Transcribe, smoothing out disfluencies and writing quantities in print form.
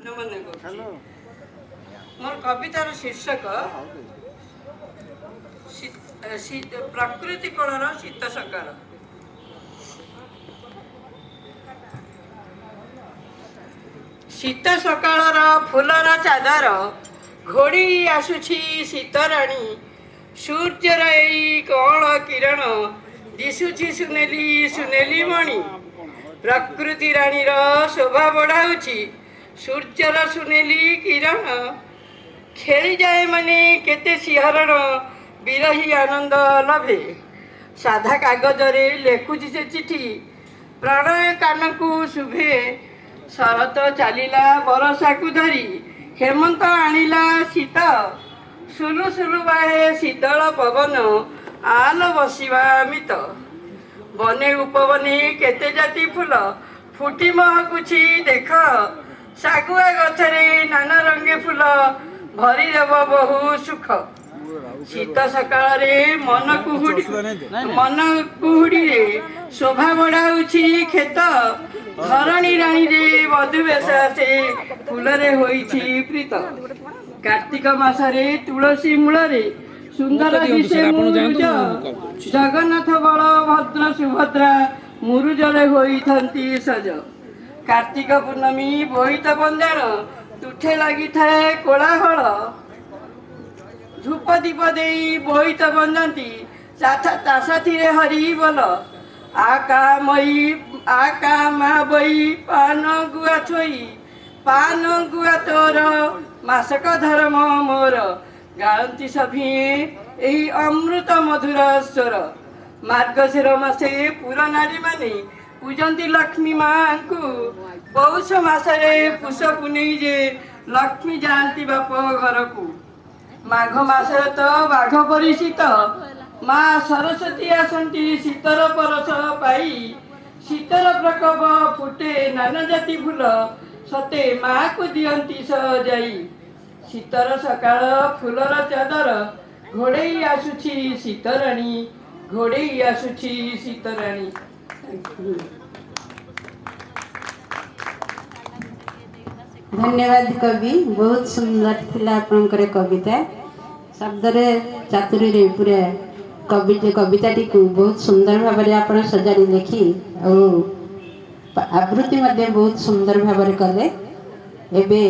मोर कवितार शीर्षक प्रकृति कोणर शीत सकाळ। शीत सकाळर फुलर चादर घोड़ी आसुछि शीतराणी। सूर्यर एई कौन किरण दिशुछि सुनेली सुनेली मणि। प्रकृति राणीर शोभा बढ़ाउछि सूर्यर सुनेली किरण। खेली जाए मने केते सिंहरण विरही आनंद लभे। साधा कागजरे लेखुछि से चिठी प्रणय कानकु शुभे। शरत चलिला बरसा को धरी हेमंत आनिला शीत। सुलु सुलु बाहे शीतल पवन आलो बसिवा मित। बने उपवने केते जाति फूल फुटी महकुछि देख। सागुआ गछरे नाना रंगे फूल भरी देव बहु सुख। शीत सकाळ मन कुहुड़ी शोभा बढ़ाउछि खेत। धरणी राणी रे मधुवेश से फूलरे होइछि प्रीत। कार्तिक मासरे तुलसी मूलरे सुंदर दिशे मुरुज। जगन्नाथ बलभद्र सुभद्रा मुरुजरे होइथंती सज। कार्तिक पूर्णमी बोईत बंजाण तुठे लगी थाए कोलाहल। धूप दीप देई बोईत बंजाती तासाथीरे हरि बोल। आका मा बई पान गुआ छोई। पान गुआ तोर मासक धर्म मोर। गाळंती सभिए एही अमृत मधुर स्वर। मार्गशीर मासे पुर नारी माने पूजंती लक्ष्मी माँ को। पौष मासरे पुष पुनेई जे लक्ष्मी जाती बाप घर को। माघ मासरे तो बाघ परी शीत माँ सरस्वती आसंती शीतर परस पाई। शीतर प्रकोप फुटे नाना जाति फूल सते माँ को दियंती सजाई। शीतर सकाळ फूलर चादर घोड़ेई आसुछि शीतराणी। घोड़ेई आसुछि शीतराणी। धन्यवाद कवि, बहुत सुंदर थिला आपनकर कविता। शब्द रे चातुरी रे पूरा कविताटी को बहुत सुंदर भाव में आप सजाड़ी लिखि आवृत्ति बहुत सुंदर भाव कले। एबे